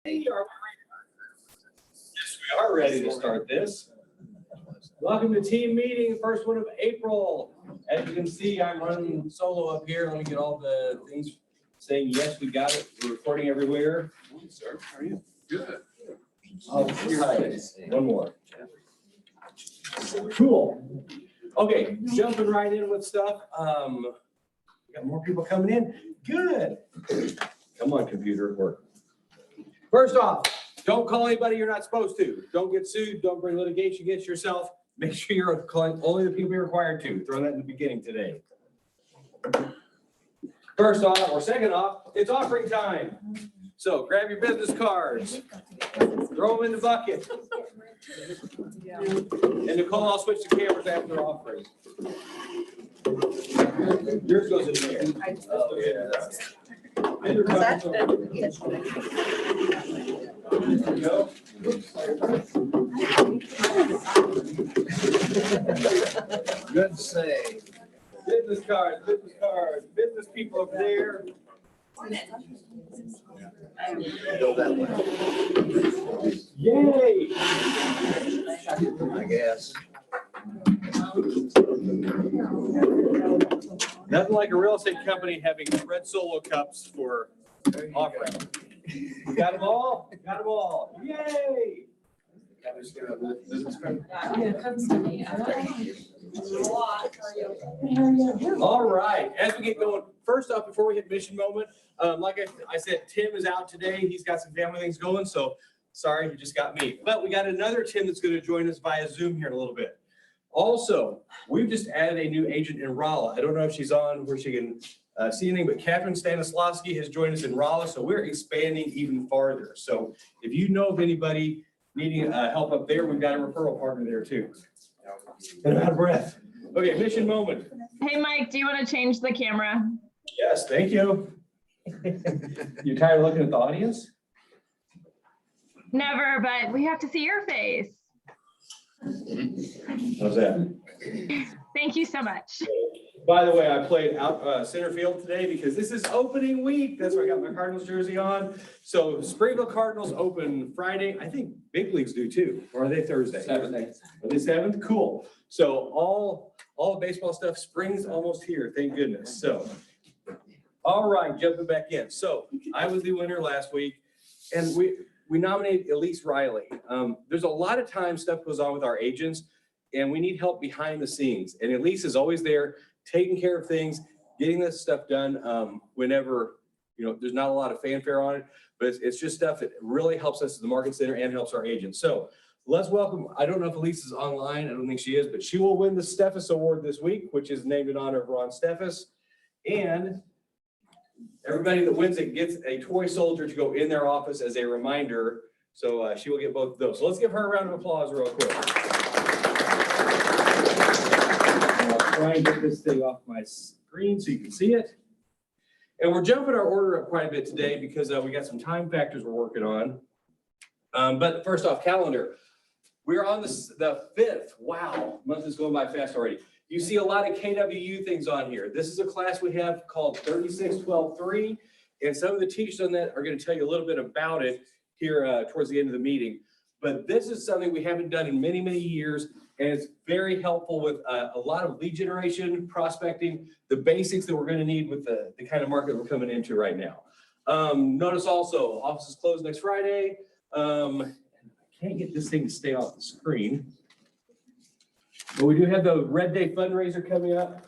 Yes, we are ready to start this. Welcome to team meeting, first one of April. As you can see, I'm running solo up here. Let me get all the things saying, yes, we got it. We're recording everywhere. Sir, how are you? Good. Oh, right. One more. Cool. Okay, jumping right in with stuff. We got more people coming in. Good. Come on, computer, work. First off, don't call anybody you're not supposed to. Don't get sued. Don't bring litigation against yourself. Make sure you're calling only the people you're required to. Throw that in the beginning today. First off, or second off, it's offering time. So grab your business cards, throw them in the bucket. And Nicole, I'll switch the cameras after offering. Yours goes in there. Oh, yeah. There you go. Good say. Business cards, business people over there. Go that way. Yay! I guess. Nothing like a real estate company having red Solo cups for offering. Got them all? Got them all. Yay! All right, as we get going, first off, before we hit mission moment, like I said, Tim is out today. He's got some family things going, so sorry, you just got me. But we got another Tim that's going to join us via Zoom here in a little bit. Also, we've just added a new agent in Rolla. I don't know if she's on where she can see anything, but Catherine Stanislawski has joined us in Rolla, so we're expanding even farther. So if you know of anybody needing help up there, we've got a referral partner there too. And I'm out of breath. Okay, mission moment. Hey, Mike, do you want to change the camera? Yes, thank you. You tired of looking at the audience? Never, but we have to see your face. How's that? Thank you so much. By the way, I played out center field today because this is opening week. That's why I got my Cardinals jersey on. So Springville Cardinals open Friday. I think big leagues do too. Or are they Thursday? Saturday. Are they 7th? Cool. So all the baseball stuff, spring's almost here. Thank goodness. So, all right, jumping back in. So I was the winner last week, and we nominated Elise Riley. There's a lot of times stuff goes on with our agents, and we need help behind the scenes. And Elise is always there, taking care of things, getting this stuff done whenever, there's not a lot of fanfare on it, but it's just stuff that really helps us at the Market Center and helps our agents. So let's welcome, I don't know if Elise is online, I don't think she is, but she will win the Steffes Award this week, which is named in honor of Ron Steffes. And everybody that wins it gets a toy soldier to go in their office as a reminder. So she will get both of those. So let's give her a round of applause real quick. I'll try and get this thing off my screen so you can see it. And we're jumping our order up quite a bit today because we got some time factors we're working on. But first off, calendar. We're on the 5th. Wow, month is going by fast already. You see a lot of KWU things on here. This is a class we have called 36-12-3, and some of the teachers on that are going to tell you a little bit about it here towards the end of the meeting. But this is something we haven't done in many, many years, and it's very helpful with a lot of lead generation, prospecting, the basics that we're going to need with the kind of market we're coming into right now. Notice also, office is closed next Friday. I can't get this thing to stay off the screen. But we do have the Red Day fundraiser coming up.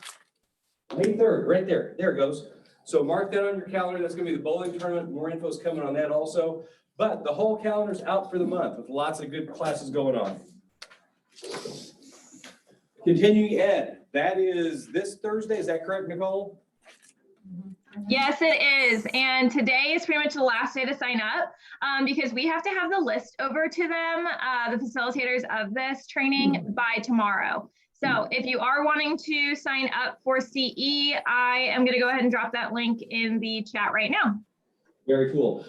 May 3rd, right there. There it goes. So mark that on your calendar. That's going to be the bowling tournament. More info is coming on that also. But the whole calendar's out for the month with lots of good classes going on. Continuing ed. That is this Thursday. Is that correct, Nicole? Yes, it is. And today is pretty much the last day to sign up because we have to have the list over to them, the facilitators of this training, by tomorrow. So if you are wanting to sign up for CE, I am going to go ahead and drop that link in the chat right now. Very cool.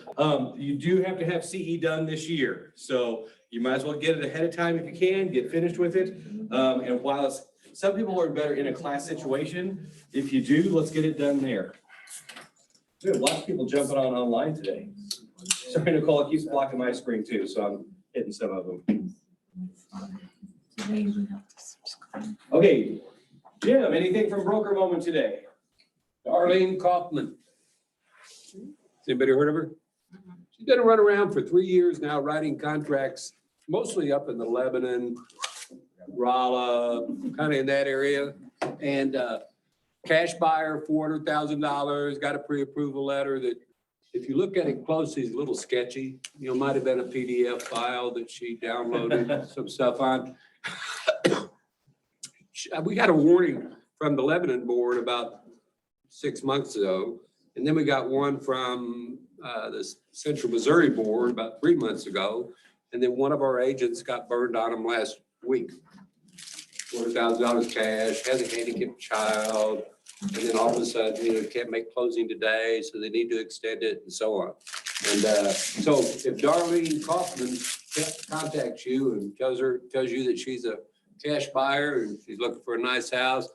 You do have to have CE done this year. So you might as well get it ahead of time if you can, get finished with it. And while some people are better in a class situation, if you do, let's get it done there. We have lots of people jumping on online today. Sorry, Nicole, it keeps blocking my screen too, so I'm hitting some of them. Okay, Jim, anything from broker moment today? Darlene Kaufman. Has anybody heard of her? She's been running around for 3 years now, writing contracts, mostly up in the Lebanon, Rolla, kind of in that area. And cash buyer, $400,000, got a pre-approval letter that, if you look at it closely, is a little sketchy. You know, might have been a PDF file that she downloaded some stuff on. We got a warning from the Lebanon board about 6 months ago. And then we got one from the Central Missouri board about 3 months ago. And then one of our agents got burned on them last week. $400,000 cash, has a handicapped child. And then all of a sudden, you know, can't make closing today, so they need to extend it and so on. And so if Darlene Kaufman contacts you and tells you that she's a cash buyer and she's looking for a nice house,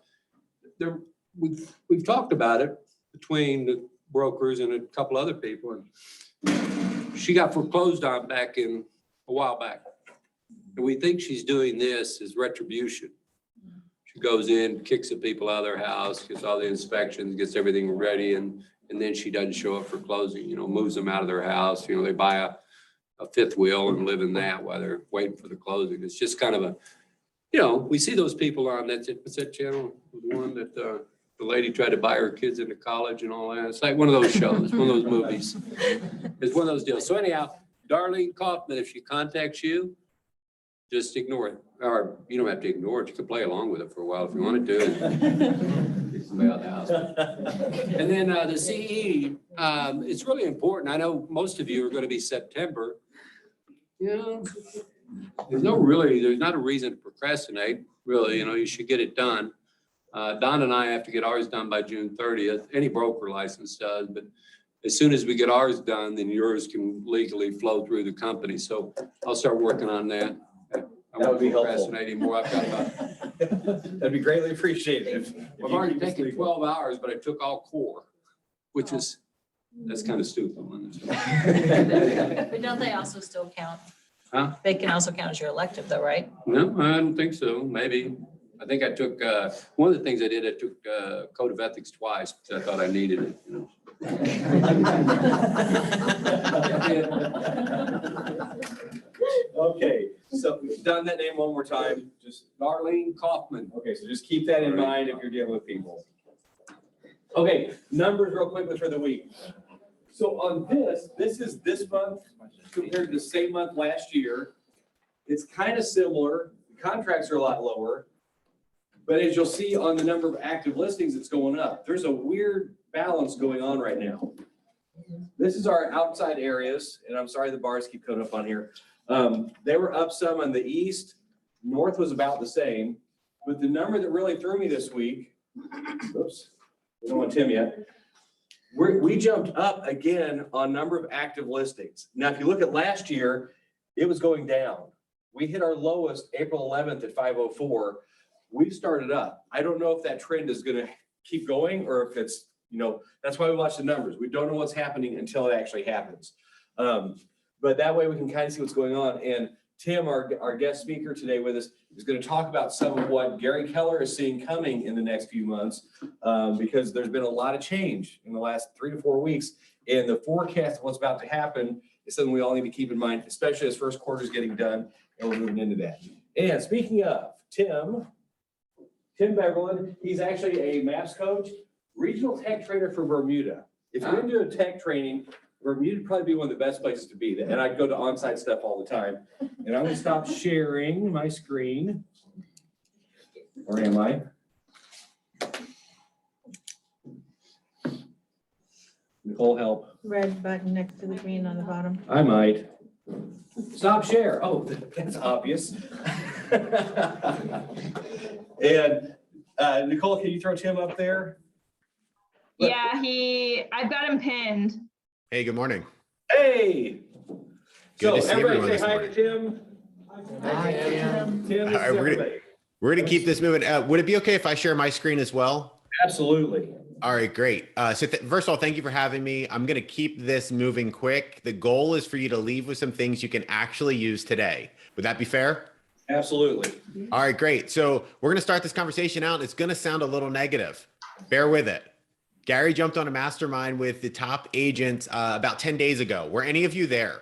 we've talked about it between the brokers and a couple other people. And she got foreclosed on a while back. And we think she's doing this as retribution. She goes in, kicks the people out of their house, gets all the inspections, gets everything ready, and then she doesn't show up for closing, you know, moves them out of their house. You know, they buy a fifth wheel and live in that while they're waiting for the closing. It's just kind of a, you know, we see those people on what's that channel? The one that the lady tried to buy her kids into college and all that. It's like one of those shows, one of those movies. It's one of those deals. So anyhow, Darlene Kaufman, if she contacts you, just ignore it. Or you don't have to ignore it. You can play along with it for a while if you wanted to. Get somebody out of the house. And then the CE, it's really important. I know most of you are going to be September. You know, there's not a reason to procrastinate, really. You know, you should get it done. Don and I have to get ours done by June 30th. Any broker license does, but as soon as we get ours done, then yours can legally flow through the company. So I'll start working on that. That would be helpful. Procrastinating more. I've got about, That'd be greatly appreciated. I've already taken 12 hours, but I took all core, which is, that's kind of stupid. But don't they also still count? Huh? They can also count as your elective though, right? No, I don't think so. Maybe. I think I took, one of the things I did, I took Code of Ethics twice because I thought I needed it, you know. Okay, so done that name one more time, just, Darlene Kaufman. okay, so just keep that in mind if you're dealing with people. Okay, numbers real quickly for the week. So on this is this month compared to the same month last year. It's kind of similar. The contracts are a lot lower. But as you'll see on the number of active listings, it's going up. There's a weird balance going on right now. This is our outside areas, and I'm sorry the bars keep coming up on here. They were up some on the east. North was about the same. But the number that really threw me this week, oops, we don't want Tim yet. We jumped up again on number of active listings. Now, if you look at last year, it was going down. We hit our lowest April 11th at 504. We've started up. I don't know if that trend is going to keep going or if it's, you know, that's why we watch the numbers. We don't know what's happening until it actually happens. But that way we can kind of see what's going on. And Tim, our guest speaker today with us, is going to talk about some of what Gary Keller is seeing coming in the next few months, because there's been a lot of change in the last 3 to 4 weeks. And the forecast of what's about to happen is something we all need to keep in mind, especially as first quarter is getting done and we're moving into that. And speaking of Tim Beverland, he's actually a MAPS coach, regional tech trainer for Bermuda. If you're into a tech training, Bermuda would probably be one of the best places to be. And I go to on-site stuff all the time. And I'm gonna stop sharing my screen. Or am I? Nicole, help. Red button next to the green on the bottom. I might. Stop share. Oh, that's obvious. And Nicole, can you throw Tim up there? Yeah, I've got him pinned. Hey, good morning. Hey. Good to So see everybody everyone say this hi to Tim. Hi, Tim. Tim, this is All right, everybody. We're gonna keep this moving. Would it be okay if I share my screen as well? Absolutely. All right, great. First of all, thank you for having me. I'm going to keep this moving quick. The goal is for you to leave with some things you can actually use today. Would that be fair? Absolutely. All right, great. So we're going to start this conversation out. It's going to sound a little negative. Bear with it. Gary jumped on a mastermind with the top agents about 10 days ago. Were any of you there?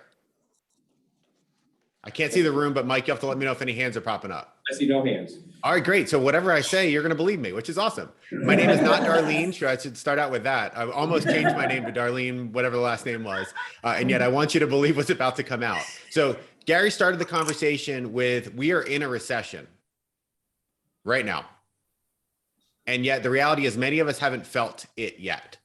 I can't see the room, but Mike, you have to let me know if any hands are popping up. I see no hands. All right, great. So whatever I say, you're going to believe me, which is awesome. My name is not Darlene. Sure, I should start out with that. I almost changed my name to Darlene, whatever the last name was. And yet I want you to believe what's about to come out. So Gary started the conversation with, we are in a recession right now. And yet the reality is many of us haven't felt it yet.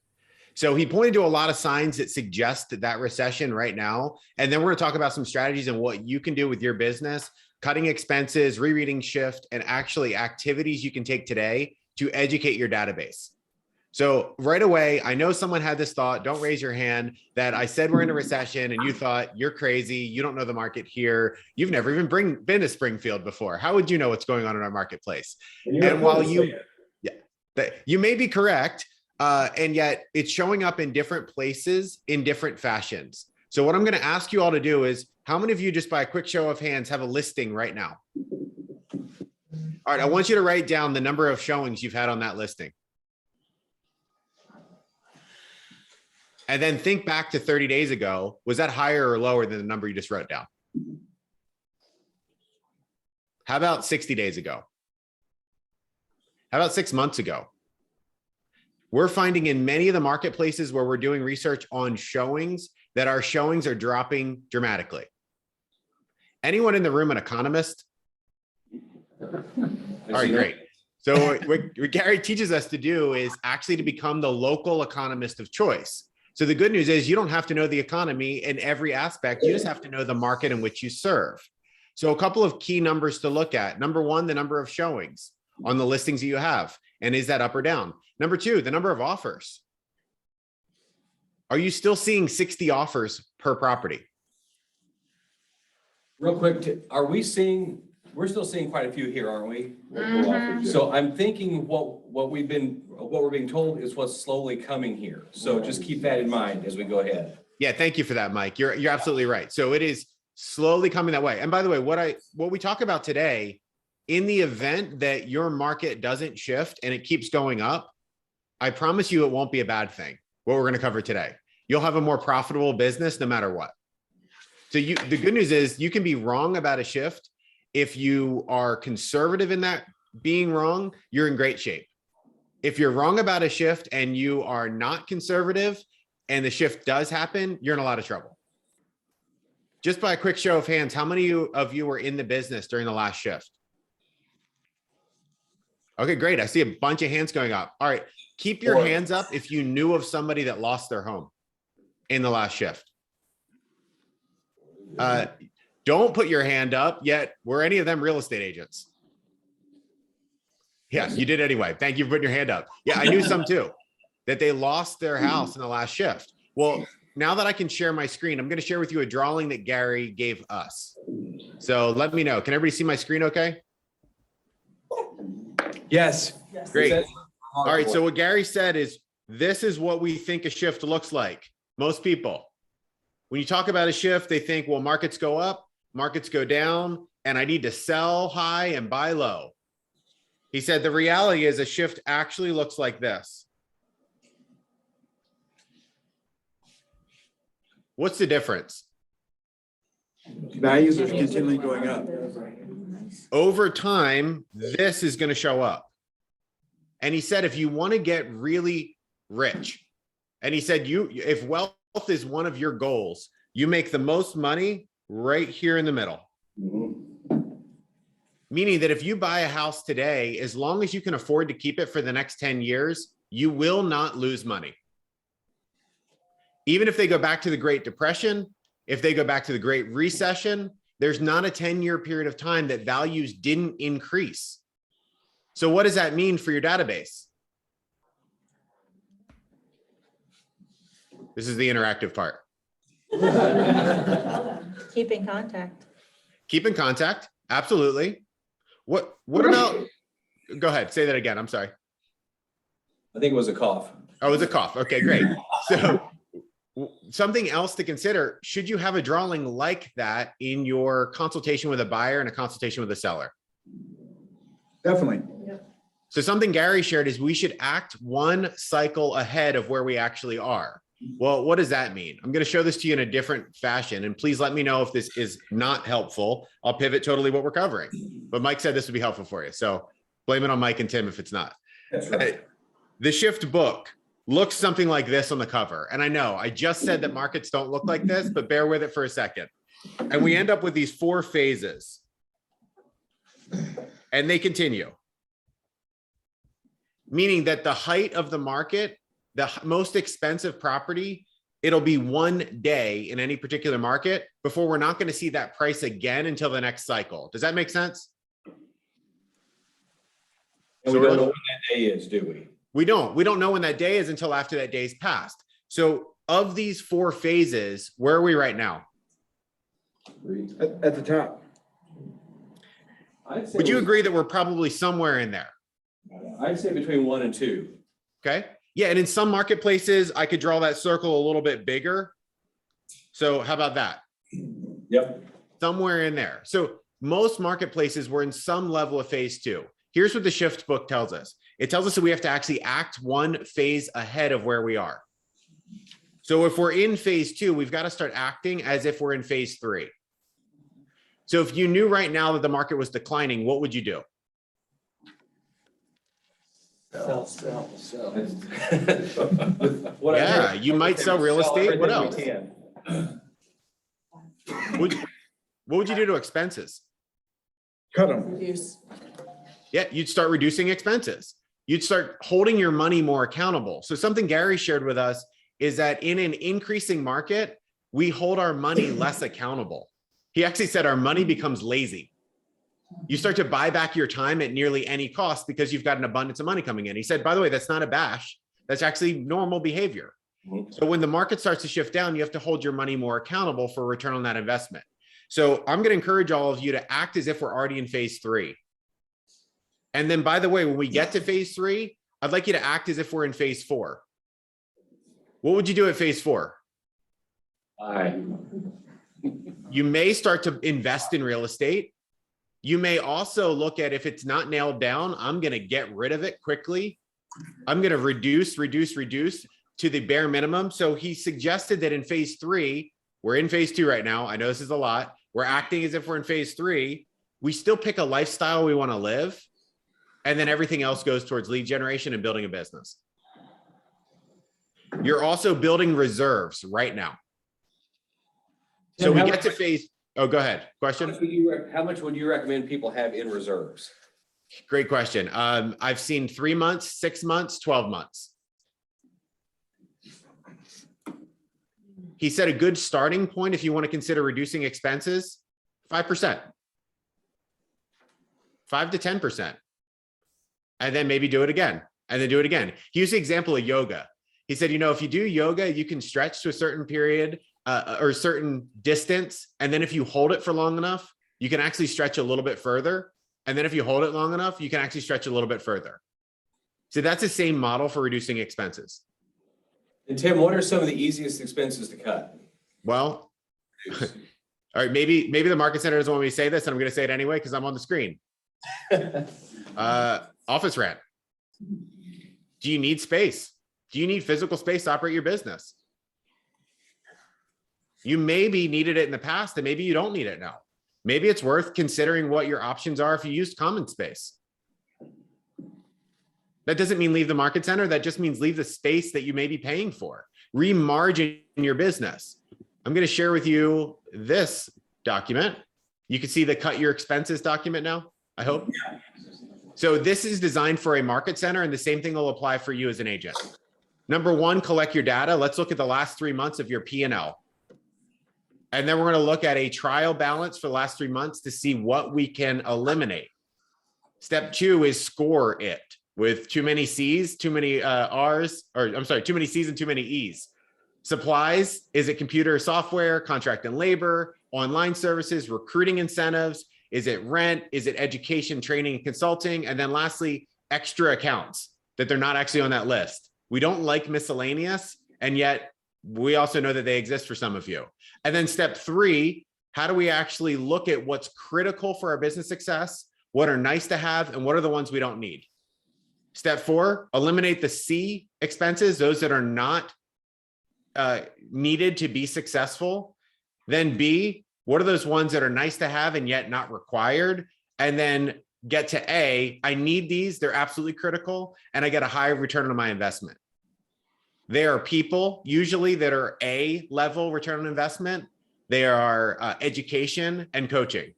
So he pointed to a lot of signs that suggest that recession right now. And then we're going to talk about some strategies and what you can do with your business, cutting expenses, rereading shift, and actually activities you can take today to educate your database. So right away, I know someone had this thought, don't raise your hand, that I said we're in a recession and you thought you're crazy. You don't know the market here. You've never even been to Springfield before. How would you know what's going on in our marketplace? And while you may be correct, and yet it's showing up in different places in different fashions. So what I'm going to ask you all to do is, how many of you, just by a quick show of hands, have a listing right now? All right, I want you to write down the number of showings you've had on that listing. And then think back to 30 days ago. Was that higher or lower than the number you just wrote down? How about 60 days ago? How about 6 months ago? We're finding in many of the marketplaces where we're doing research on showings that our showings are dropping dramatically. Anyone in the room an economist? All right, great. So what Gary teaches us to do is actually to become the local economist of choice. So the good news is you don't have to know the economy in every aspect. You just have to know the market in which you serve. So a couple of key numbers to look at. Number one, the number of showings on the listings that you have. And is that up or down? Number two, the number of offers. Are you still seeing 60 offers per property? Real quick, we're still seeing quite a few here, aren't we? Mhm. So I'm thinking what we're being told is what's slowly coming here. So just keep that in mind as we go ahead. Yeah, thank you for that, Mike. You're absolutely right. So it is slowly coming that way. And by the way, what we talk about today, in the event that your market doesn't shift and it keeps going up, I promise you it won't be a bad thing, what we're going to cover today. You'll have a more profitable business no matter what. So the good news is you can be wrong about a shift. If you are conservative in that being wrong, you're in great shape. If you're wrong about a shift and you are not conservative and the shift does happen, you're in a lot of trouble. Just by a quick show of hands, how many of you were in the business during the last shift? Okay, great. I see a bunch of hands going up. All right. Keep your hands up if you knew of somebody that lost their home in the last shift. Don't put your hand up yet. Were any of them real estate agents? Yeah, you did anyway. Thank you for putting your hand up. Yeah, I knew some too, that they lost their house in the last shift. Well, now that I can share my screen, I'm going to share with you a drawing that Gary gave us. So let me know. Can everybody see my screen okay? Yes. Great. All right. So what Gary said is, this is what we think a shift looks like. Most people, when you talk about a shift, they think, well, markets go up, markets go down, and I need to sell high and buy low. He said the reality is a shift actually looks like this. What's the difference? Values are continually going up. Over time, this is going to show up. And he said, if you want to get really rich, and he said, if wealth is one of your goals, you make the most money right here in the middle. Meaning that if you buy a house today, as long as you can afford to keep it for the next 10 years, you will not lose money. Even if they go back to the Great Depression, if they go back to the Great Recession, there's not a 10-year period of time that values didn't increase. So what does that mean for your database? This is the interactive part. Keep in contact. Keep in contact. Absolutely. What about, go ahead, say that again. I'm sorry. I think it was a cough. Oh, it was a cough. Okay, great. So something else to consider, should you have a drawing like that in your consultation with a buyer and a consultation with a seller? Definitely. So something Gary shared is we should act one cycle ahead of where we actually are. Well, what does that mean? I'm going to show this to you in a different fashion, and please let me know if this is not helpful. I'll pivot totally what we're covering, but Mike said this would be helpful for you. So blame it on Mike and Tim if it's not. That's right. The Shift book looks something like this on the cover. And I know I just said that markets don't look like this, but bear with it for a second. And we end up with these 4 phases. And they continue. Meaning that the height of the market, the most expensive property, it'll be one day in any particular market before we're not going to see that price again until the next cycle. Does that make sense? And we don't know when that day is, do we? We don't know when that day is until after that day's passed. So of these 4 phases, where are we right now? At the top. Would you agree that we're probably somewhere in there? I'd say between 1 and 2. Okay. Yeah. And in some marketplaces, I could draw that circle a little bit bigger. So how about that? Yep. Somewhere in there. So most marketplaces were in some level of phase 2. Here's what the Shift book tells us. It tells us that we have to actually act one phase ahead of where we are. So if we're in phase 2, we've got to start acting as if we're in phase 3. So if you knew right now that the market was declining, what would you do? Sell. What I Yeah, heard- you might sell real estate. What everything else? we can. What would you do to expenses? Cut them. Reduce. Yeah, you'd start reducing expenses. You'd start holding your money more accountable. So something Gary shared with us is that in an increasing market, we hold our money less accountable. He actually said our money becomes lazy. You start to buy back your time at nearly any cost because you've got an abundance of money coming in. He said, by the way, that's not a bash. That's actually normal behavior. So when the market starts to shift down, you have to hold your money more accountable for return on that investment. So I'm going to encourage all of you to act as if we're already in phase 3. And then, by the way, when we get to phase 3, I'd like you to act as if we're in phase 4. What would you do at phase 4? You may start to invest in real estate. You may also look at, if it's not nailed down, I'm going to get rid of it quickly. I'm going to reduce to the bare minimum. So he suggested that in phase 3, we're in phase 2 right now. I know this is a lot. We're acting as if we're in phase 3. We still pick a lifestyle we want to live. And then everything else goes towards lead generation and building a business. You're also building reserves right now. So we get to phase. Oh, go ahead. Question. How much would you recommend people have in reserves? Great question. I've seen 3 months, 6 months, 12 months. He said a good starting point, if you want to consider reducing expenses, 5%, 5 to 10%. And then maybe do it again, and then do it again. He used the example of yoga. He said, if you do yoga, you can stretch to a certain period or a certain distance. And then if you hold it for long enough, you can actually stretch a little bit further. And then if you hold it long enough, you can actually stretch a little bit further. So that's the same model for reducing expenses. And Tim, what are some of the easiest expenses to cut? Well, all right, maybe the market center doesn't want me to say this, and I'm going to say it anyway because I'm on the screen. Office rent. Do you need space? Do you need physical space to operate your business? You maybe needed it in the past, and maybe you don't need it now. Maybe it's worth considering what your options are if you use common space. That doesn't mean leave the market center. That just means leave the space that you may be paying for. Remargin your business. I'm going to share with you this document. You can see the cut your expenses document now, I hope. So this is designed for a market center, and the same thing will apply for you as an agent. Number 1, collect your data. Let's look at the last 3 months of your P&L. And then we're going to look at a trial balance for the last 3 months to see what we can eliminate. Step 2 is score it with too many C's, too many R's, or I'm sorry, too many C's and too many E's. Supplies, is it computer software, contract and labor, online services, recruiting incentives? Is it rent? Is it education, training, and consulting? And then lastly, extra accounts that they're not actually on that list. We don't like miscellaneous, and yet we also know that they exist for some of you. And then step 3, how do we actually look at what's critical for our business success, what are nice to have, and what are the ones we don't need? Step 4, eliminate the C expenses, those that are not needed to be successful. Then B, what are those ones that are nice to have and yet not required? And then get to A, I need these, they're absolutely critical, and I get a high return on my investment. There are people usually that are A level return on investment. They are education and coaching.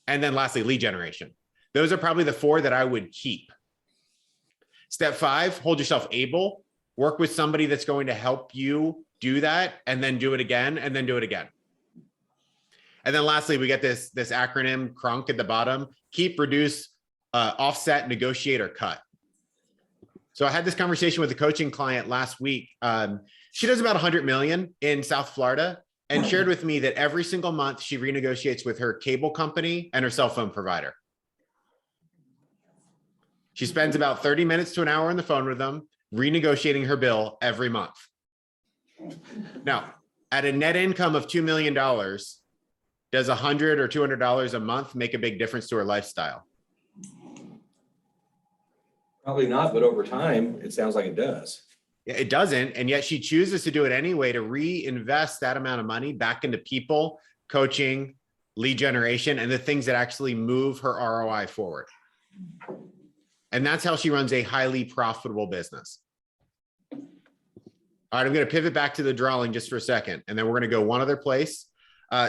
And then lastly, lead generation. Those are probably the 4 that I would keep. Step 5, hold yourself able. Work with somebody that's going to help you do that, and then do it again, and then do it again. And then lastly, we get this acronym CRUNK at the bottom: keep, reduce, offset, negotiate, or cut. So I had this conversation with a coaching client last week. She does about 100 million in South Florida, and shared with me that every single month she renegotiates with her cable company and her cell phone provider. She spends about 30 minutes to an hour on the phone with them, renegotiating her bill every month. Now, at a net income of $2 million, does $100 or $200 a month make a big difference to her lifestyle? Probably not, but over time, it sounds like it does. Yeah, it doesn't. And yet she chooses to do it anyway, to reinvest that amount of money back into people, coaching, lead generation, and the things that actually move her ROI forward. And that's how she runs a highly profitable business. All right, I'm going to pivot back to the drawing just for a second, and then we're going to go one other place.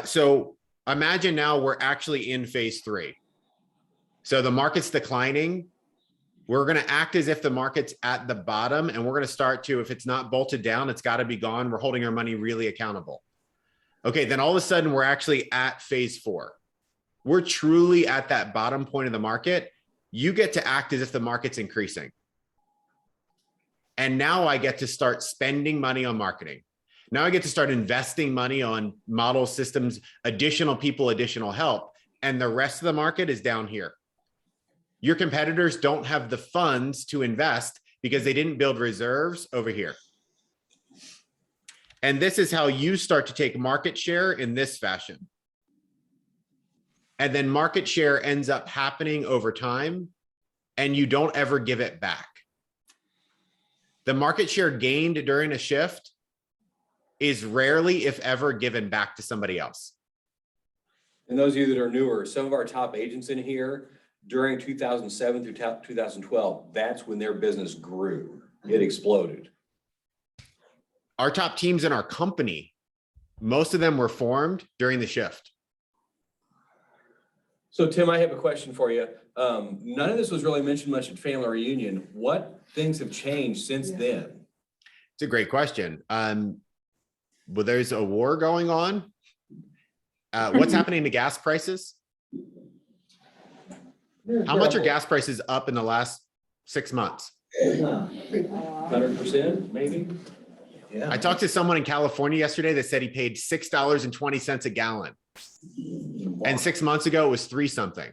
So imagine now we're actually in phase 3. So the market's declining. We're going to act as if the market's at the bottom, and we're going to start to, if it's not bolted down, it's got to be gone. We're holding our money really accountable. Okay, then all of a sudden we're actually at phase 4. We're truly at that bottom point of the market. You get to act as if the market's increasing. And now I get to start spending money on marketing. Now I get to start investing money on model systems, additional people, additional help. And the rest of the market is down here. Your competitors don't have the funds to invest because they didn't build reserves over here. And this is how you start to take market share in this fashion. And then market share ends up happening over time, and you don't ever give it back. The market share gained during a shift is rarely, if ever, given back to somebody else. And those of you that are newer, some of our top agents in here during 2007 through 2012, that's when their business grew. It exploded. Our top teams in our company, most of them were formed during the shift. So Tim, I have a question for you. None of this was really mentioned much at family reunion. What things have changed since then? It's a great question. Well, there's a war going on. What's happening to gas prices? How much are gas prices up in the last 6 months? 100%, maybe? Yeah. I talked to someone in California yesterday that said he paid $6.20 a gallon. And 6 months ago, it was 3 something.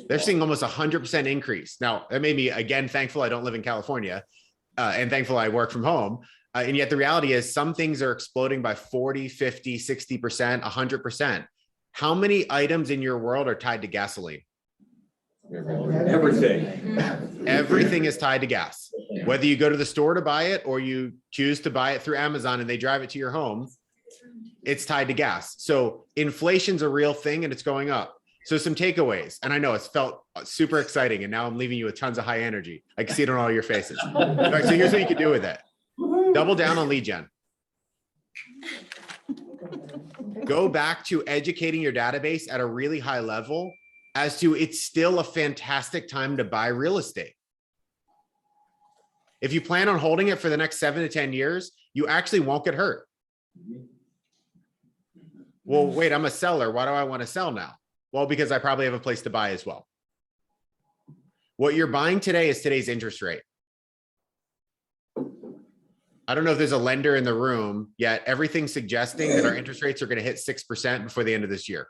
They're seeing almost 100% increase. Now, that made me, again, thankful I don't live in California, and thankful I work from home. And yet the reality is some things are exploding by 40, 50, 60%, 100%. How many items in your world are tied to gasoline? Everything. Everything is tied to gas. Whether you go to the store to buy it or you choose to buy it through Amazon and they drive it to your home, it's tied to gas. So inflation's a real thing and it's going up. So some takeaways, and I know it's felt super exciting and now I'm leaving you with tons of high energy. I can see it on all your faces. All right, so here's what you can do with it. Double down on lead gen. Go back to educating your database at a really high level as to it's still a fantastic time to buy real estate. If you plan on holding it for the next 7 to 10 years, you actually won't get hurt. Well, wait, I'm a seller. Why do I want to sell now? Well, because I probably have a place to buy as well. What you're buying today is today's interest rate. I don't know if there's a lender in the room yet. Everything's suggesting that our interest rates are going to hit 6% before the end of this year.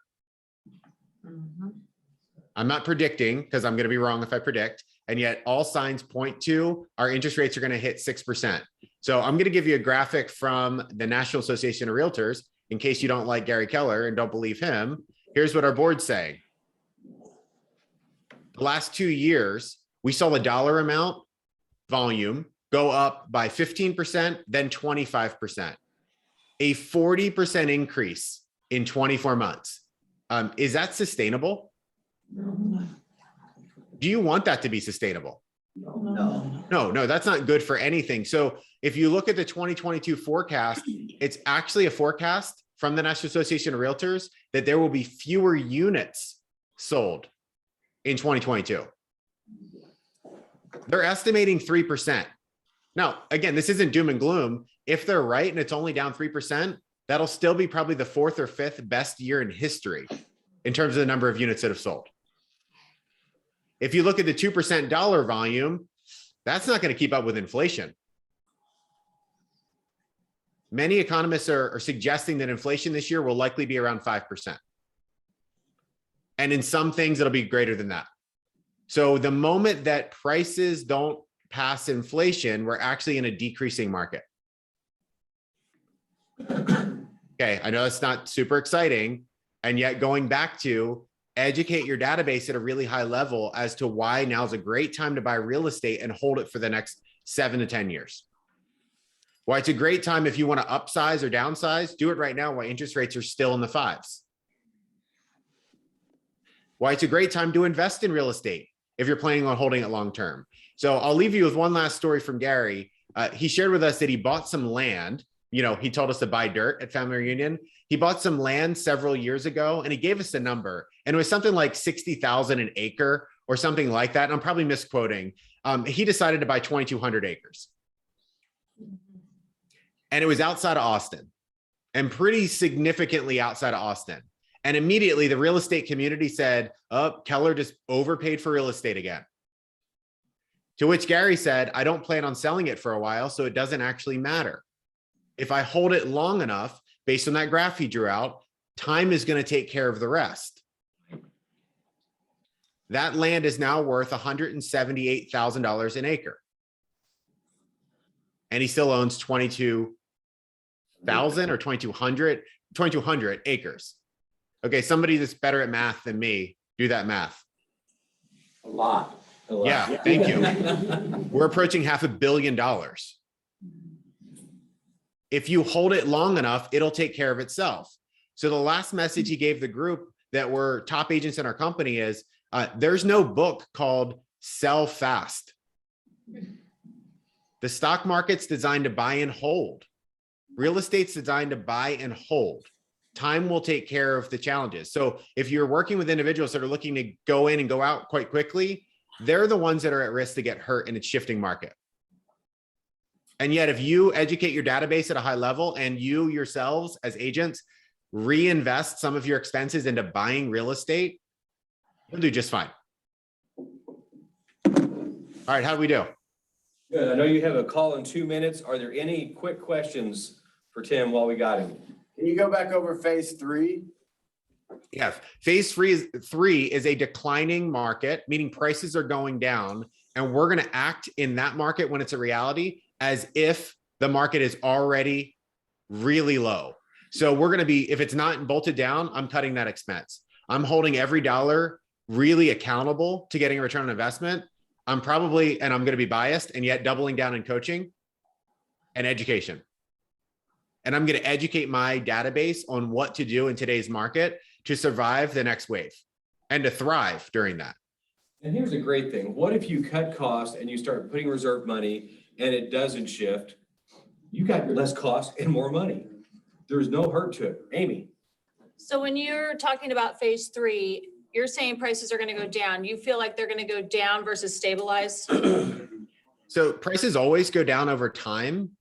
I'm not predicting because I'm going to be wrong if I predict, And yet all signs point to our interest rates are going to hit 6%. So I'm going to give you a graphic from the National Association of Realtors in case you don't like Gary Keller and don't believe him. Here's what our board's saying. The last 2 years, we saw the dollar amount volume go up by 15%, then 25%, a 40% increase in 24 months. Is that sustainable? Do you want that to be sustainable? No. No, that's not good for anything. So if you look at the 2022 forecast, it's actually a forecast from the National Association of Realtors that there will be fewer units sold in 2022. They're estimating 3%. Now, again, this isn't doom and gloom. If they're right and it's only down 3%, that'll still be probably the 4th or 5th best year in history in terms of the number of units that have sold. If you look at the 2% dollar volume, that's not going to keep up with inflation. Many economists are suggesting that inflation this year will likely be around 5%. And in some things, it'll be greater than that. So the moment that prices don't pass inflation, we're actually in a decreasing market. Okay, I know it's not super exciting. And yet going back to educate your database at a really high level as to why now's a great time to buy real estate and hold it for the next 7 to 10 years. Why it's a great time if you want to upsize or downsize, do it right now while interest rates are still in the 5s. Why it's a great time to invest in real estate if you're planning on holding it long term. So I'll leave you with one last story from Gary. He shared with us that he bought some land. You know, he told us to buy dirt at family reunion. He bought some land several years ago and he gave us a number and it was something like 60,000 an acre or something like that. And I'm probably misquoting. He decided to buy 2,200 acres. And it was outside of Austin and pretty significantly outside of Austin. And immediately the real estate community said, oh, Keller just overpaid for real estate again. To which Gary said, I don't plan on selling it for a while, so it doesn't actually matter. If I hold it long enough, based on that graph he drew out, time is going to take care of the rest. That land is now worth $178,000 an acre. And he still owns 22,000 or 2,200 acres. Okay, somebody that's better at math than me, do that math. A lot. Yeah, thank you. We're approaching $500 million. If you hold it long enough, it'll take care of itself. So the last message he gave the group that were top agents in our company is there's no book called Sell Fast. The stock market's designed to buy and hold. Real estate's designed to buy and hold. Time will take care of the challenges. So if you're working with individuals that are looking to go in and go out quite quickly, they're the ones that are at risk to get hurt in a shifting market. And yet, if you educate your database at a high level and you yourselves as agents reinvest some of your expenses into buying real estate, you'll do just fine. All right, how do we do? Good. I know you have a call in 2 minutes. Are there any quick questions for Tim while we got him? Can you go back over phase 3? Yeah, phase three is a declining market, meaning prices are going down, and we're going to act in that market when it's a reality as if the market is already really low. So we're going to be, if it's not bolted down, I'm cutting that expense. I'm holding every dollar really accountable to getting a return on investment. I'm probably, and I'm going to be biased, and yet doubling down in coaching and education. And I'm going to educate my database on what to do in today's market to survive the next wave and to thrive during that. And here's a great thing. What if you cut costs and you start putting reserve money and it doesn't shift? You got less cost and more money. There's no hurt to it. Amy. So when you're talking about phase 3, you're saying prices are going to go down. You feel like they're going to go down versus stabilize? So prices always go down over time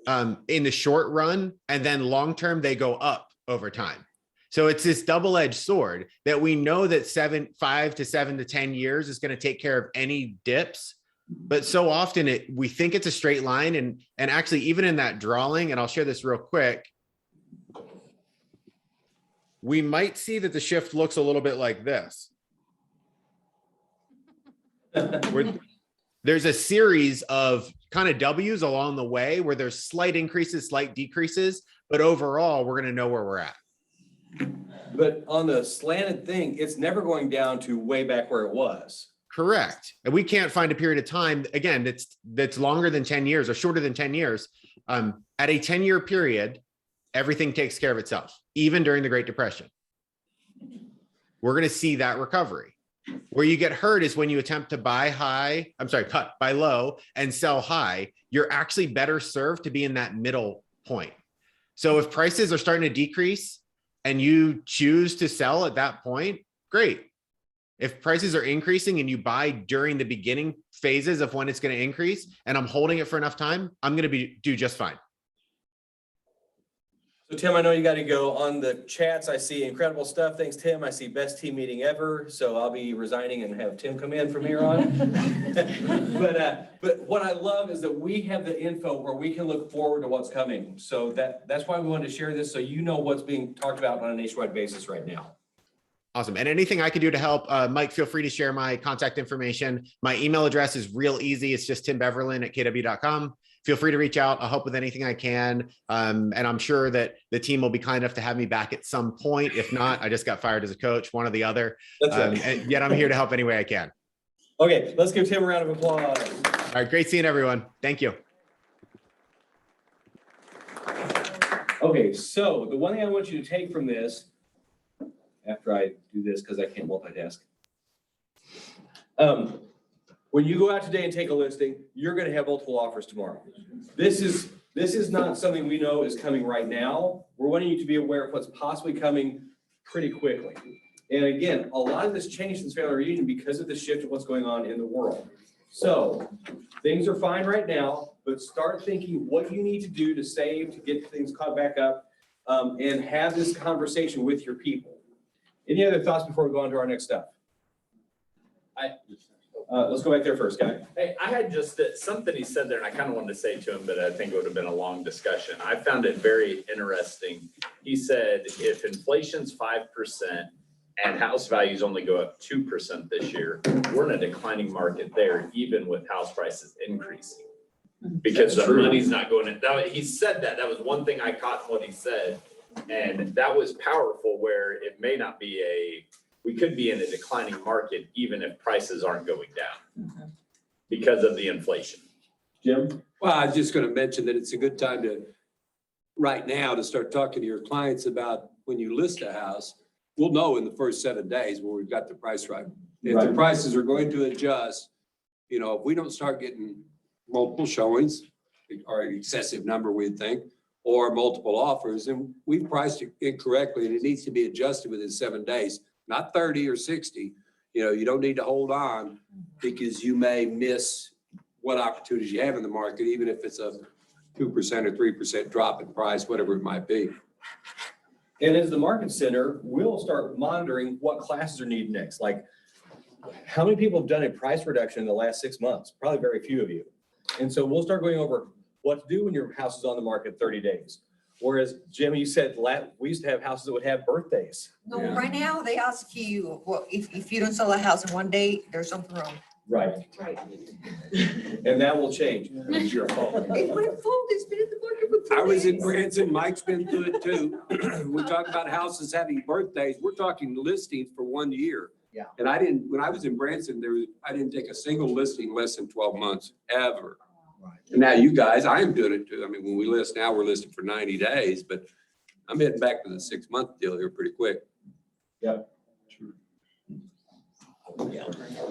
in the short run, and then long term, they go up over time. So it's this double-edged sword that we know that 5 to 7 to 10 years is going to take care of any dips. But so often we think it's a straight line. And actually, even in that drawing, and I'll share this real quick, we might see that the shift looks a little bit like this. There's a series of kind of W's along the way where there's slight increases, slight decreases, but overall, we're going to know where we're at. But on the slanted thing, it's never going down to way back where it was. Correct. And we can't find a period of time, again, that's longer than 10 years or shorter than 10 years. At a 10-year period, everything takes care of itself, even during the Great Depression. We're going to see that recovery. Where you get hurt is when you attempt to buy low and sell high. You're actually better served to be in that middle point. So if prices are starting to decrease and you choose to sell at that point, great. If prices are increasing and you buy during the beginning phases of when it's going to increase and I'm holding it for enough time, I'm going to do just fine. So Tim, I know you got to go. On the chats, I see incredible stuff. Thanks, Tim. I see best team meeting ever. So I'll be resigning and have Tim come in from here on. But what I love is that we have the info where we can look forward to what's coming. So that's why we wanted to share this, so you know what's being talked about on a nationwide basis right now. Awesome. And anything I can do to help, Mike, feel free to share my contact information. My email address is real easy. It's just timbeverlin@kw.com. Feel free to reach out. I'll help with anything I can. And I'm sure that the team will be kind enough to have me back at some point. If not, I just got fired as a coach, one or the other. That's right. And yet I'm here to help any way I can. Okay, let's give Tim a round of applause. All right. Great seeing everyone. Thank you. Okay, so the one thing I want you to take from this, after I do this, because I can't multitask. When you go out today and take a listing, you're going to have multiple offers tomorrow. This is not something we know is coming right now. We're wanting you to be aware of what's possibly coming pretty quickly. And again, a lot of this changed since family reunion because of the shift of what's going on in the world. So things are fine right now, but start thinking what you need to do to save, to get things caught back up, and have this conversation with your people. Any other thoughts before we go on to our next step? Let's go back there first, guy. Hey, I had just something he said there, and I kind of wanted to say to him, but I think it would have been a long discussion. I found it very interesting. He said, if inflation's 5% and house values only go up 2% this year, we're in a declining market there, even with house prices increasing. Because the money's not going in. He said that. That was one thing I caught in what he said. And that was powerful, where it may not be we could be in a declining market even if prices aren't going down because of the inflation. Jim? Well, I was just going to mention that it's a good time right now to start talking to your clients about when you list a house. We'll know in the first 7 days where we've got the price right. If the prices are going to adjust, if we don't start getting multiple showings or an excessive number, we'd think, or multiple offers, and we've priced it incorrectly and it needs to be adjusted within 7 days, not 30 or 60. You don't need to hold on because you may miss what opportunities you have in the market, even if it's a 2% or 3% drop in price, whatever it might be. And as the market center, we'll start monitoring what classes are needed next. Like, how many people have done a price reduction in the last 6 months? Probably very few of you. And so we'll start going over what to do when your house is on the market 30 days. Whereas, Jim, you said we used to have houses that would have birthdays. No, right now they ask you, well, if you don't sell a house in one day, there's something wrong. Right. Right. And that will change. It's your fault. It's my fault. It's been in the market for 3 I was in days. Branson, Mike's been through it too. We talk about houses having birthdays. We're talking listings for 1 year. Yeah. And when I was in Branson, I didn't take a single listing less than 12 months, ever. Right. And now you guys, I am doing it too. I mean, when we list now, we're listing for 90 days, but I'm heading back to the 6-month deal here pretty quick. Yep.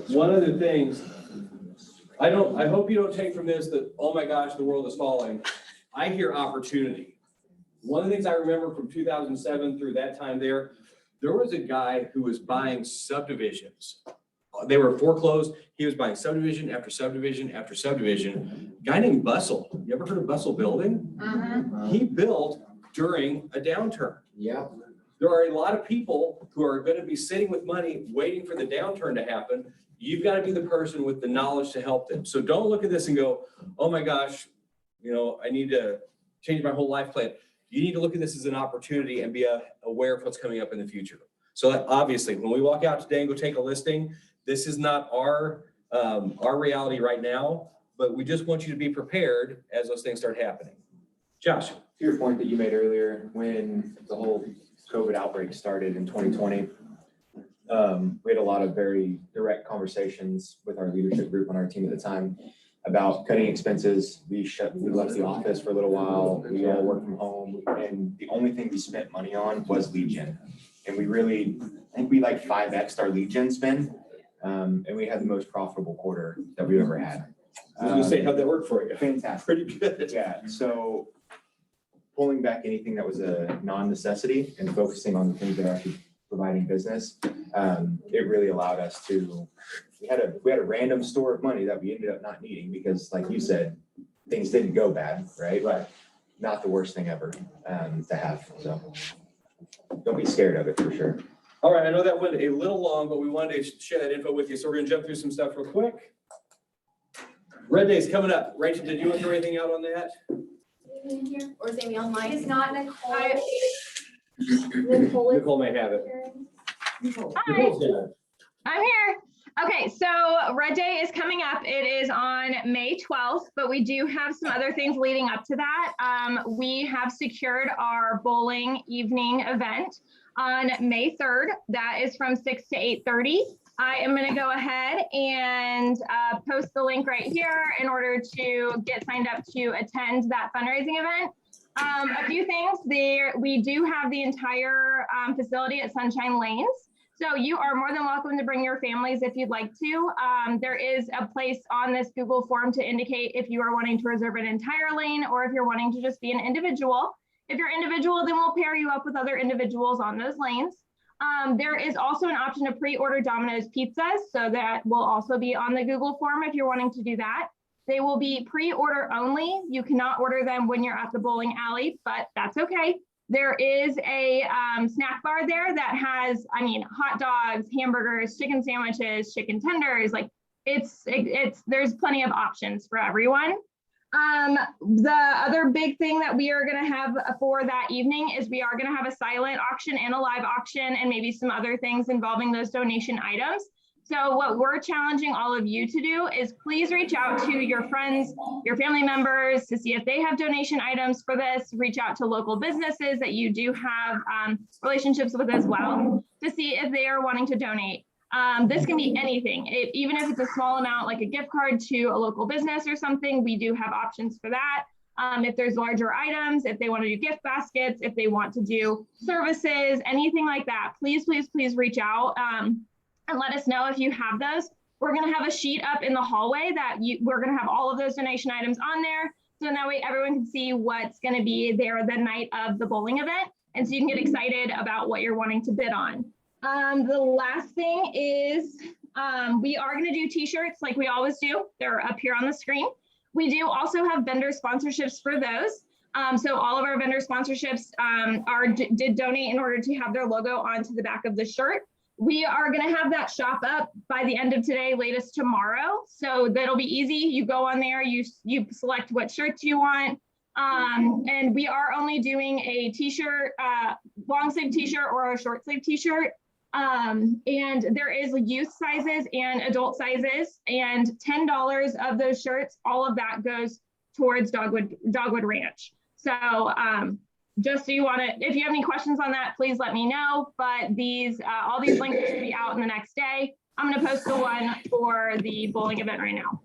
One of the things, I hope you don't take from this that, oh my gosh, the world is falling. I hear opportunity. One of the things I remember from 2007 through that time there was a guy who was buying subdivisions. They were foreclosed. He was buying subdivision after subdivision after subdivision. A guy named Bustle. You ever heard of Bustle Building? He built during a downturn. Yeah. There are a lot of people who are going to be sitting with money waiting for the downturn to happen. You've got to be the person with the knowledge to help them. So don't look at this and go, oh my gosh, I need to change my whole life plan. You need to look at this as an opportunity and be aware of what's coming up in the future. So that obviously, when we walk out today and go take a listing, this is not our our reality right now, but we just want you to be prepared as those things start happening. Josh. To your point that you made earlier, when the whole COVID outbreak started in 2020, we had a lot of very direct conversations with our leadership group on our team at the time about cutting expenses. We left the office for a little while. We all worked from home, and the only thing we spent money on was lead gen. And I think we like 5x'd our lead gen spend, and we had the most profitable quarter that we ever had. I was gonna say, how'd that work for you? Fantastic. Pretty good. Yeah, so pulling back anything that was a non-necessity and focusing on the things that are actually providing business, it really allowed us to, we had a random store of money that we ended up not needing because, like you said, things didn't go bad, right? Right. Not the worst thing ever to have, so don't be scared of it for sure. All right, I know that went a little long, but we wanted to share that info with you, so we're gonna jump through some stuff real quick. Red Day's coming up. Rachel, did you want to throw anything out on that? Or is Amy online? It's not Nicole. Nicole may have it. Hi, Nicole's got it. I'm here. Okay, so Red Day is coming up. It is on May 12th, but we do have some other things leading up to that. We have secured our bowling evening event on May 3rd. That is from 6 to 8:30. I am going to go ahead and post the link right here in order to get signed up to attend that fundraising event. A few things there. We do have the entire facility at Sunshine Lanes. So you are more than welcome to bring your families if you'd like to. There is a place on this Google form to indicate if you are wanting to reserve an entire lane or if you're wanting to just be an individual. If you're individual, then we'll pair you up with other individuals on those lanes. There is also an option to pre-order Domino's pizzas, so that will also be on the Google form if you're wanting to do that. They will be pre-order only. You cannot order them when you're at the bowling alley, but that's okay. There is a snack bar there that has, hot dogs, hamburgers, chicken sandwiches, chicken tenders. Like there's plenty of options for everyone. The other big thing that we are going to have for that evening is we are going to have a silent auction and a live auction and maybe some other things involving those donation items. So what we're challenging all of you to do is please reach out to your friends, your family members to see if they have donation items for this. Reach out to local businesses that you do have relationships with as well to see if they are wanting to donate. This can be anything, even if it's a small amount, like a gift card to a local business or something. We do have options for that. If there's larger items, if they want to do gift baskets, if they want to do services, anything like that, please, please, please reach out and let us know if you have those. We're going to have a sheet up in the hallway that we're going to have all of those donation items on there. So that way everyone can see what's going to be there the night of the bowling event. And so you can get excited about what you're wanting to bid on. The last thing is we are going to do t-shirts like we always do. They're up here on the screen. We do also have vendor sponsorships for those. So all of our vendor sponsorships did donate in order to have their logo onto the back of the shirt. We are going to have that shop up by the end of today, latest tomorrow. So that'll be easy. You go on there, you select what shirts you want. And we are only doing a t-shirt, long sleeve t-shirt or a short sleeve t-shirt. And there is youth sizes and adult sizes, and $10 of those shirts, all of that goes towards Dogwood Ranch. So just so if you have any questions on that, please let me know. But all these links should be out in the next day. I'm going to post the one for the bowling event right now.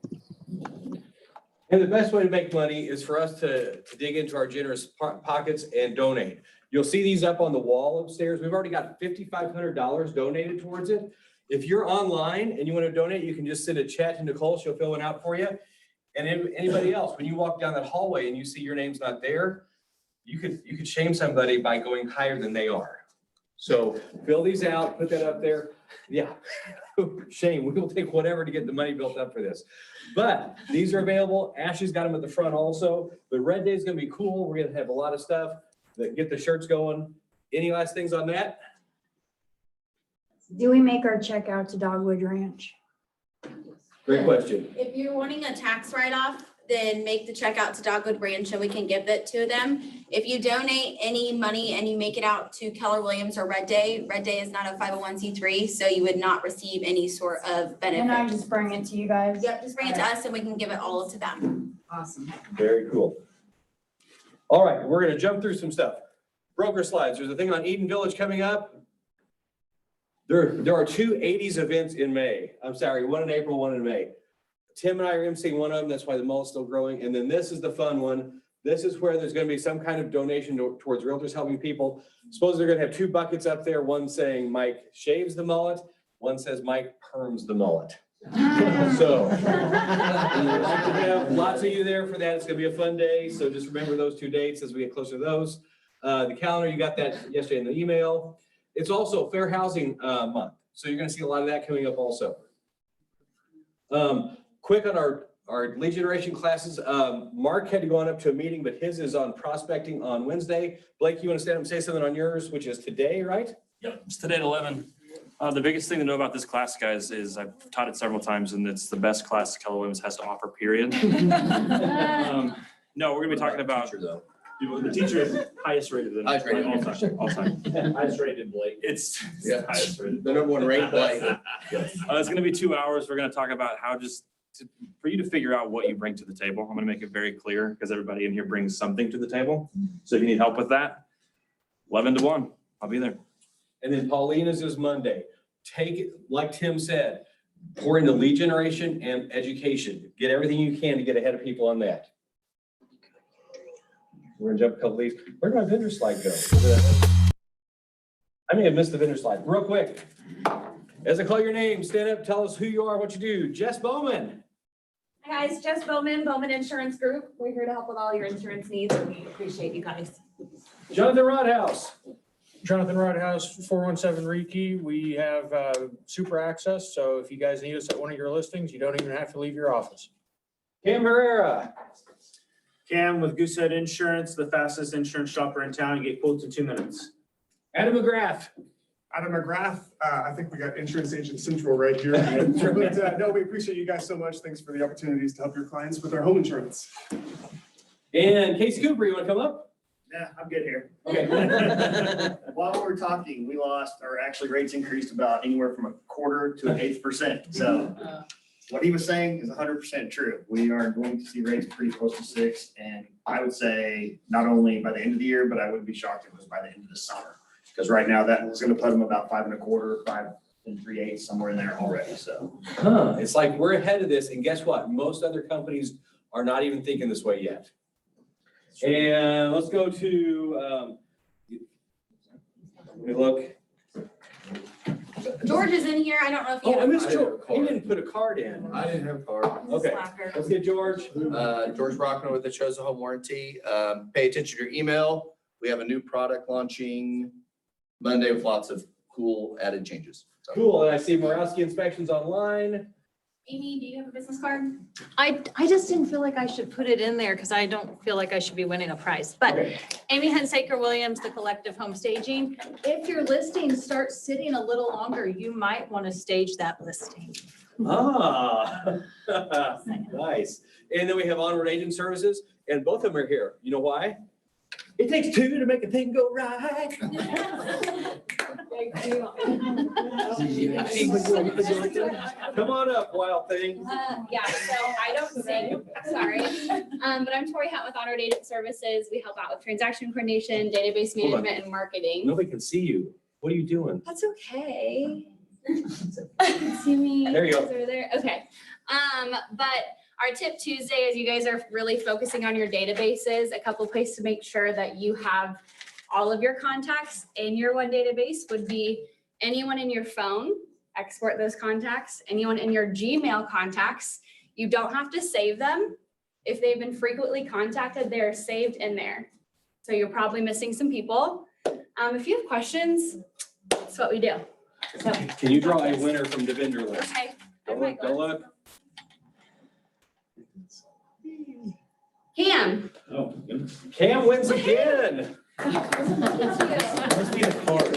And the best way to make money is for us to dig into our generous pockets and donate. You'll see these up on the wall upstairs. We've already got $5,500 donated towards it. If you're online and you want to donate, you can just send a chat to Nicole. She'll fill one out for you. And anybody else, when you walk down that hallway and you see your name's not there, you could shame somebody by going higher than they are. So fill these out, put that up there. Yeah, shame. We will take whatever to get the money built up for this. But these are available. Ashley's got them at the front also. But Red Day is going to be cool. We're going to have a lot of stuff that get the shirts going. Any last things on that? Do we make our check out to Dogwood Ranch? Great question. If you're wanting a tax write-off, then make the check out to Dogwood Ranch and we can give it to them. If you donate any money and you make it out to Keller Williams or Red Day is not a 501c3, so you would not receive any sort of benefit. And I just bring it to you guys? Yep, just bring it to us and we can give it all to them. Awesome. Very cool. All right, we're gonna jump through some stuff. Broker slides, there's a thing on Eden Village coming up. There are 2 80s events in May. I'm sorry, one in April, one in May. Tim and I are emceeing one of them. That's why the mall's still growing. And then this is the fun one. This is where there's gonna be some kind of donation towards realtors helping people. Suppose they're gonna have 2 buckets up there, one saying Mike shaves the mullet, one says Mike perms the mullet. So, we'd like to have lots of you there for that. It's gonna be a fun day. So just remember those 2 dates as we get closer to those. The calendar, you got that yesterday in the email. It's also Fair Housing Month. So you're gonna see a lot of that coming up also. Quick on our lead generation classes. Mark had to go on up to a meeting, but his is on prospecting on Wednesday. Blake, you want to stand up and say something on yours, which is today, right? Yep, it's today at 11. The biggest thing to know about this class, guys, is I've taught it several times and it's the best class Keller Williams has to offer, period. No, we're gonna be talking about. The teacher is highest rated in all time. Highest rated Blake. It's Yeah. highest rated. The number 1 ranked Blake. It's gonna be 2 hours. We're gonna talk about how for you to figure out what you bring to the table. I'm gonna make it very clear because everybody in here brings something to the table. So if you need help with that, 11 to 1, I'll be there. And then Paulina's is Monday. Take it, like Tim said, pour into lead generation and education. Get everything you can to get ahead of people on that. We're gonna jump a couple of these. Where did my vendor slide go? I may have missed the vendor slide. Real quick. As I call your name, stand up, tell us who you are, what you do. Jess Bowman. Hi guys, Jess Bowman, Bowman Insurance Group. We're here to help with all your insurance needs and we appreciate you guys. Jonathan Rodhouse. Jonathan Rodhouse, 417 Reiki. We have super access, so if you guys need us at one of your listings, you don't even have to leave your office. Cam Herrera. Cam with Goosehead Insurance, the fastest insurance shopper in town. You get quotes in 2 minutes. Adam McGrath. Adam McGrath, I think we got Insurance Agent Central right here. But no, we appreciate you guys so much. Thanks for the opportunities to help your clients with their home insurance. And Casey Cooper, you want to come up? Yeah, I'm good here. Okay. While we're talking, we lost, or actually rates increased about anywhere from 1/4 to 1/8%. So what he was saying is 100% true. We are going to see rates pretty close to 6. And I would say not only by the end of the year, but I wouldn't be shocked if it was by the end of the summer. Because right now that is going to put them about 5 1/4, 5 3/8, somewhere in there already. So It's like we're ahead of this, and guess what? Most other companies are not even thinking this way yet. And let's go to let me look. George is in here. I don't know if you. Oh, I missed George. He didn't put a card in. I didn't have a card. Okay, let's get George. George Brockman with the Chosen Home Warranty. Pay attention to your email. We have a new product launching Monday with lots of cool added changes. So. Cool, and I see Morawski Inspections online. Amy, do you have a business card? I just didn't feel like I should put it in there because I don't feel like I should be winning a prize. But Okay. Amy Hensaker Williams, the Collective Home Staging. If your listing starts sitting a little longer, you might want to stage that listing. Ah, nice. And then we have Onward Agent Services, and both of them are here. You know why? It takes 2 to make a thing go right. Come on up, wild thing. Yeah, so I don't sing, sorry. But I'm Tori Hunt with Honored Agent Services. We help out with transaction coordination, database Hold on. management, and marketing. Nobody can see you. What are you doing? That's okay. See me? There you go. guys over there? Okay. But our tip Tuesday is you guys are really focusing on your databases. A couple places to make sure that you have all of your contacts in your one database would be anyone in your phone, export those contacts, anyone in your Gmail contacts. You don't have to save them. If they've been frequently contacted, they're saved in there. So you're probably missing some people. If you have questions, that's what we do. So, Can you draw a winner from the vendor list? okay. Don't look, don't look. Cam. Oh, Cam wins again. Must be the card.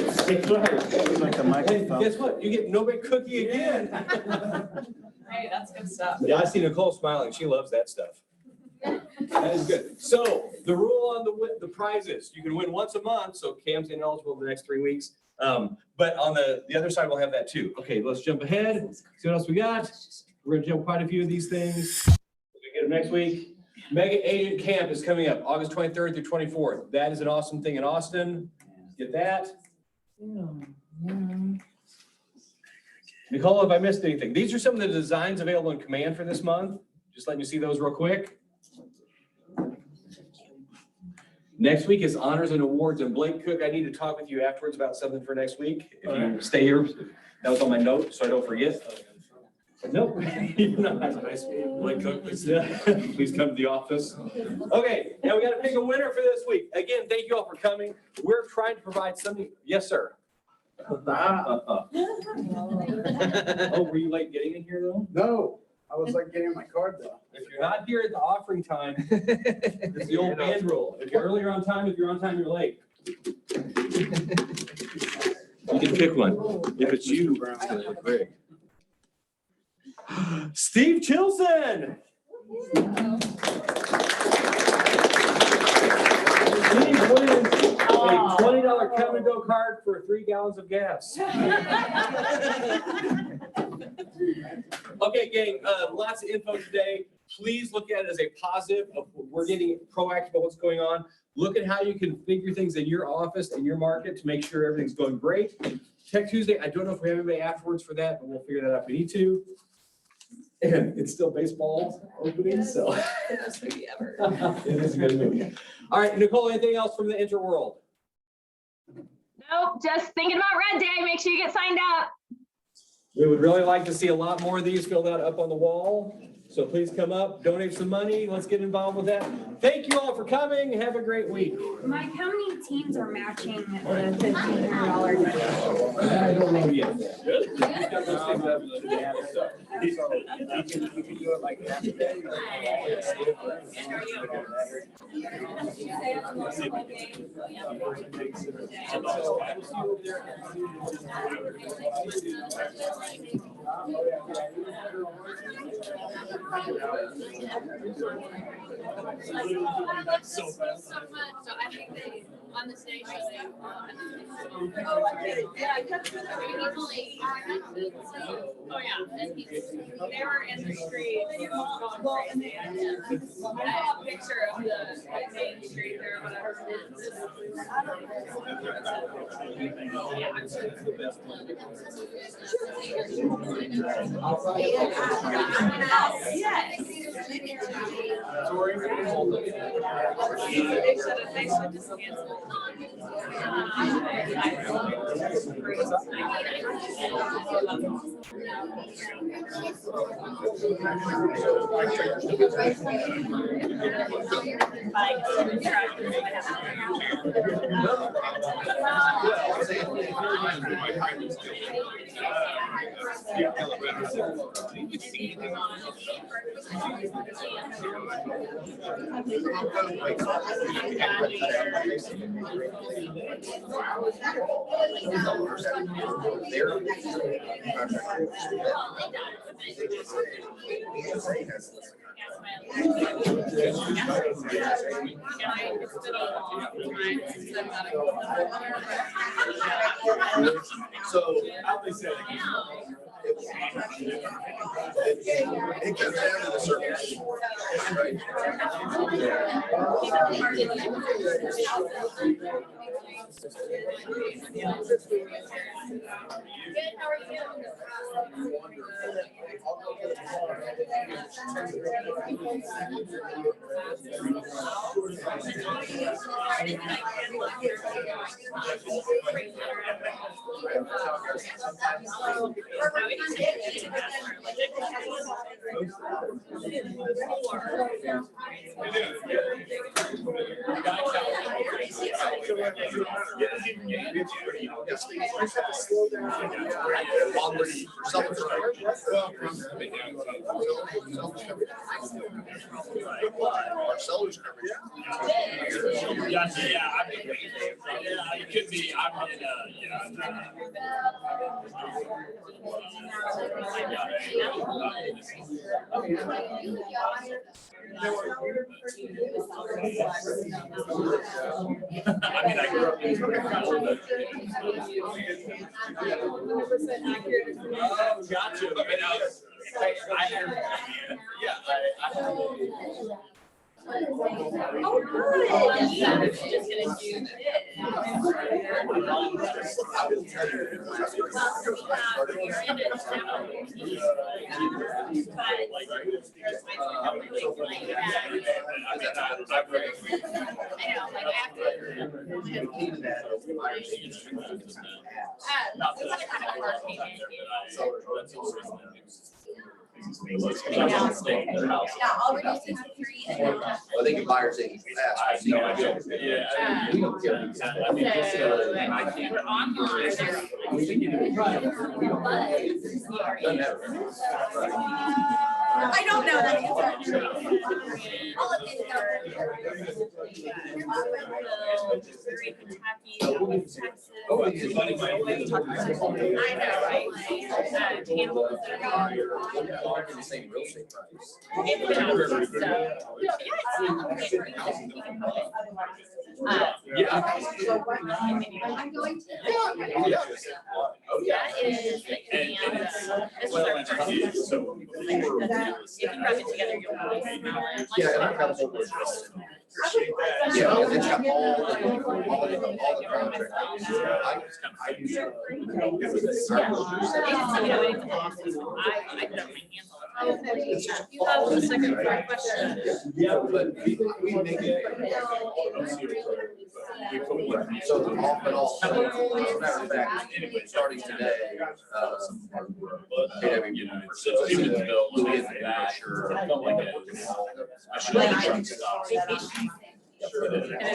Like the And microphone. guess what? You get no big cookie again. Hey, that's good stuff. Yeah, I see Nicole smiling. She loves that stuff. That is good. So the rule on the prizes, you can win once a month. So Cam's ineligible the next 3 weeks. But on the other side, we'll have that too. Okay, let's jump ahead. See what else we got. We're gonna jump quite a few of these things. We get them next week. Mega Agent Camp is coming up August 23rd through 24th. That is an awesome thing in Austin. Get that. Nicole, if I missed anything, these are some of the designs available in Command for this month. Just let me see those real quick. Next week is honors and awards, and Blake Cook, I need to talk with you afterwards about something for next week. If you stay here, that was on my note, so I don't forget. Nope. You're not nice. Blake Cook, please come to the office. Okay, now we got to pick a winner for this week. Again, thank you all for coming. We're trying to provide something. Yes, sir. Oh, were you late getting in here though? No, I was like getting my card though. If you're not here at the offering time, it's the old band rule. If you're earlier on time, if you're on time, you're late. You can pick one. If it's you. Steve Chilson. Steve wins a $20 come and go card for 3 gallons of gas. Okay, gang, lots of info today. Please look at it as a positive. We're getting proactive about what's going on. Look at how you can figure things in your office and your market to make sure everything's going great. Tech Tuesday, I don't know if we have anybody afterwards for that, but we'll figure that out if we need to. And it's still baseball opening, so. The best movie ever. It is a good movie. All right, Nicole, anything else from the interworld? Nope, just thinking about Red Day. Make sure you get signed up. We would really like to see a lot more of these filled out up on the wall. So please come up, donate some money. Let's get involved with that. Thank you all for coming. Have a great week. Mike, how many teams are matching the $1,500? I don't know yet. So much. So I think they on this day show they oh yeah, and they were in the street going crazy. I have a picture of the main street there, whatever. They should just cancel. So, how they said it comes down to the service, right? How are you? Sellers coverage. Yeah, I mean, it could be, I'm in mean, I grew up in. Oh, gotcha. I mean, Oh, good. Just gonna do I'll reduce it to 3 and then. I think if buyers think fast. I have no idea. Yeah. We don't care. I mean, just, I can't. We're online. I don't know that answer. I'll look into it. Oh, it's funny. I know, right? Cannibals that are The same real estate price. Yeah. I'm going to. Oh, yeah. That is the Canada. This is our first. So. If you rub it together, you'll really smell it. Yeah, and I've got a whole bunch of. Yeah, it's got all the contracts. I use. I don't You have a second question? Yeah, but we make it. So all in all, as a matter of fact, starting today, And then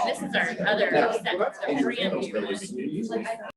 this is our other set, the brand new.